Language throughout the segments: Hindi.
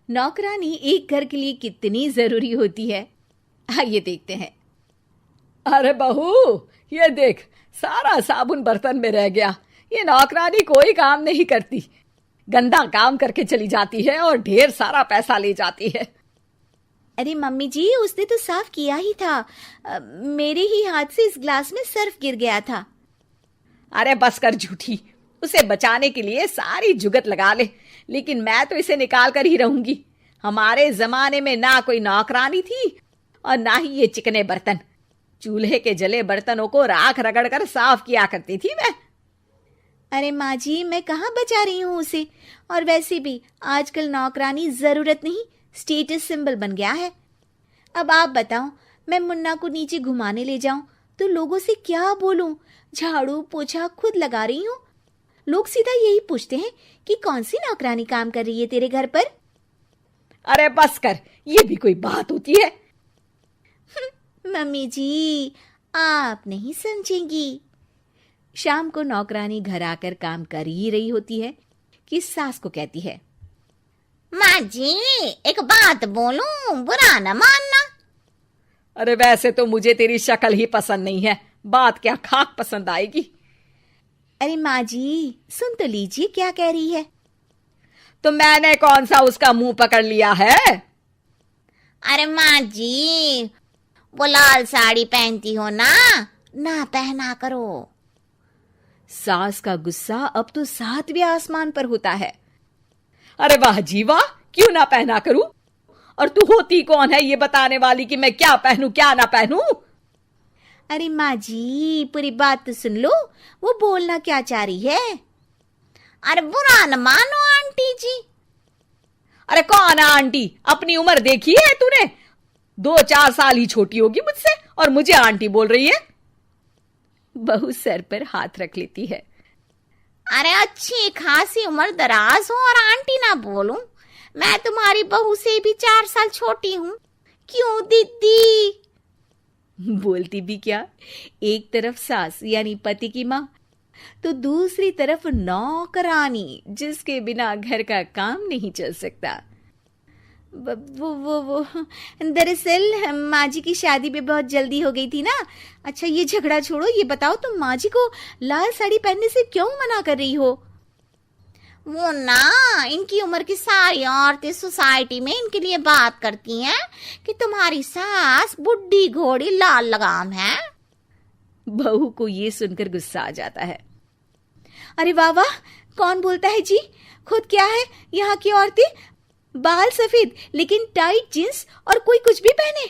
नौकरानी एक घर के लिए कितनी जरूरी होती है, आइए देखते हैं। अरे बहू, ये देख, सारा साबुन बर्तन में रह गया। ये नौकरानी कोई काम नहीं करती, गंदा काम करके चली जाती है और ढेर सारा पैसा ले जाती है। अरे मम्मी जी, उसने तो साफ किया ही था। मेरे ही हाथ से इस ग्लास में सर्फ गिर गया था। अरे बस कर झूठी, उसे बचाने के लिए सारी जुगत लगा ले, लेकिन मैं तो इसे निकाल कर ही रहूंगी। हमारे जमाने में ना कोई नौकरानी थी और ना ही ये चिकने बर्तन। चूल्हे के जले बर्तनों को राख रगड़ कर साफ किया करती थी मैं। अरे माँ जी, मैं कहाँ बचा रही हूँ उसे। और वैसे भी आजकल नौकरानी जरूरत नहीं, स्टेटस सिंबल बन गया है। अब आप बताओ, मैं मुन्ना को नीचे घुमाने ले जाऊं तो लोगों से क्या बोलूं? झाड़ू पोछा खुद लगा रही हूँ। लोग सीधा यही पूछते हैं कि कौन सी नौकरानी काम कर रही है तेरे घर पर। अरे बस कर, ये भी कोई बात होती है? मम्मी जी, आप नहीं समझेंगी। शाम को नौकरानी घर आकर काम कर ही रही होती है कि सास को कहती है, माँ जी, एक बात बोलूं, बुरा न मानना। अरे वैसे तो मुझे तेरी शक्ल ही पसंद नहीं है, बात क्या खाक पसंद आएगी। अरे माँ जी, सुन तो लीजिए क्या कह रही है। तो मैंने कौन सा उसका मुंह पकड़ लिया है? अरे माँ जी, वो लाल साड़ी पहनती हो ना पहना करो। सास का गुस्सा अब तो 7वें आसमान पर होता है। अरे वाह जी वाह, क्यों ना पहना करूं? और तू होती कौन है ये बताने वाली कि मैं क्या पहनूं क्या ना पहनूं? अरे माँ जी, पूरी बात तो सुन लो, वो बोलना क्या चाह रही है। अरे बुरा न मानो आंटी जी। अरे कौन है आंटी? अपनी उम्र देखी है तूने? 2-4 साल ही छोटी होगी मुझसे और मुझे आंटी बोल रही है। बहू सर पर हाथ रख लेती है। अरे अच्छी खासी उम्र दराज हो और आंटी ना बोलूं? मैं तुम्हारी बहू से भी 4 साल छोटी हूं। क्यों दीदी? बोलती भी क्या, एक तरफ सास यानी पति की माँ, तो दूसरी तरफ नौकरानी जिसके बिना घर का काम नहीं चल सकता। वो दरअसल माँ जी की शादी में बहुत जल्दी हो गई थी ना। अच्छा ये झगड़ा छोड़ो, ये बताओ तुम माँ जी को लाल साड़ी पहनने से क्यों मना कर रही हो? वो ना, इनकी उम्र की सारी औरतें सोसाइटी में इनके लिए बात करती हैं कि तुम्हारी सास बुढ़ी घोड़ी लाल लगाम है। बहू को ये सुनकर गुस्सा आ जाता है। अरे वाह वाह, कौन बोलता है जी? खुद क्या है यहाँ की औरतें, बाल सफेद लेकिन टाइट जींस और कोई कुछ भी पहने।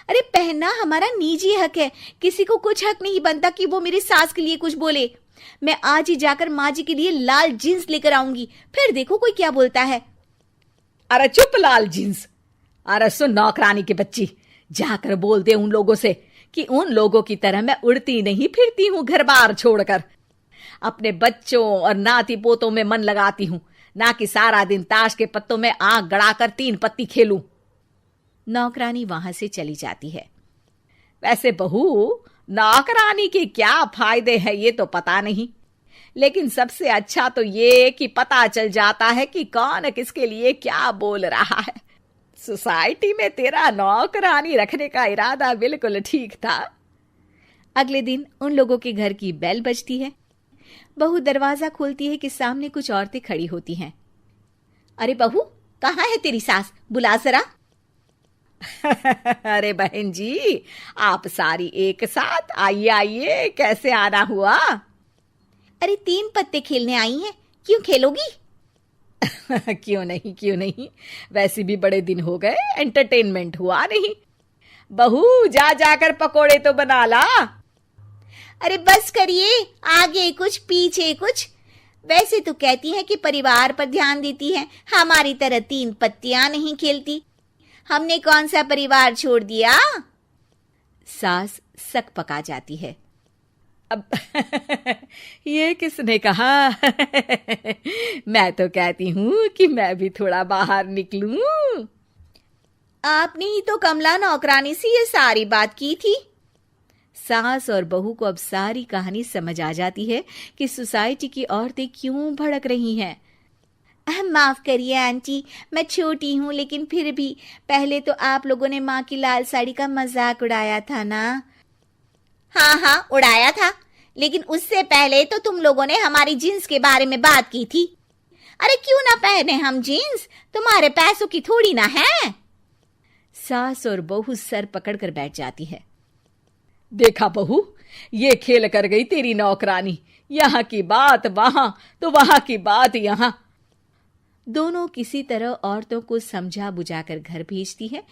अरे पहनना हमारा निजी हक है, किसी को कुछ हक नहीं बनता कि वो मेरी सास के लिए कुछ बोले। मैं आज ही जाकर माँ जी के लिए लाल जींस लेकर आऊंगी, फिर देखो कोई क्या बोलता है। अरे चुप लाल जींस। अरे सुन नौकरानी की बच्ची, जाकर बोल दे उन लोगों से कि उन लोगों की तरह मैं उड़ती नहीं फिरती हूं घर बार छोड़कर। अपने बच्चों और नाती पोतों में मन लगाती हूं, ना कि सारा दिन ताश के पत्तों में आंख गड़ाकर 3 पत्ती खेलूं। नौकरानी वहां से चली जाती है। वैसे बहू, नौकरानी के क्या फायदे हैं ये तो पता नहीं, लेकिन सबसे अच्छा तो ये कि पता चल जाता है कि कौन किसके लिए क्या बोल रहा है। सोसाइटी में तेरा नौकरानी रखने का इरादा बिल्कुल ठीक था। अगले दिन उन लोगों के घर की बेल बजती है। बहू दरवाजा खोलती है कि सामने कुछ औरतें खड़ी होती हैं। अरे बहू, कहाँ है तेरी सास? बुला जरा। अरे बहन जी, आप सारी एक साथ आइए आइए, कैसे आना हुआ? अरे 3 पत्ते खेलने आई हैं, क्यों खेलोगी? क्यों नहीं, वैसे भी बड़े दिन हो गए, एंटरटेनमेंट हुआ नहीं। बहू जा जाकर पकोड़े तो बना ला। अरे बस करिए, आगे कुछ पीछे कुछ। वैसे तो कहती है कि परिवार पर ध्यान देती है, हमारी तरह 3 पत्तियां नहीं खेलती। हमने कौन सा परिवार छोड़ दिया? सास सक पका जाती है। अब ये किसने कहा? मैं तो कहती हूँ कि मैं भी थोड़ा बाहर निकलूं। आपने ही तो कमला नौकरानी से ये सारी बात की थी। सास और बहू को अब सारी कहानी समझ आ जाती है कि सोसाइटी की औरतें क्यों भड़क रही हैं। माफ करिए आंटी, मैं छोटी हूँ, लेकिन फिर भी पहले तो आप लोगों ने माँ की लाल साड़ी का मजाक उड़ाया था ना। हाँ हाँ उड़ाया था, लेकिन उससे पहले तो तुम लोगों ने हमारी जीन्स के बारे में बात की थी। अरे क्यों ना पहने हम जीन्स, तुम्हारे पैसों की थोड़ी ना है। सास और बहू सर पकड़कर बैठ जाती है। देखा बहू, ये खेल कर गई तेरी नौकरानी, यहाँ की बात वहां तो वहां की बात यहाँ। दोनों किसी तरह औरतों को समझा बुझाकर घर भेजती है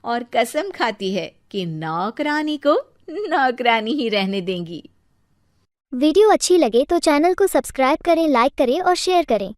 और कसम खाती है कि नौकरानी को नौकरानी ही रहने देंगी। वीडियो अच्छी लगे तो चैनल को सब्सक्राइब करें, लाइक करें और शेयर करें।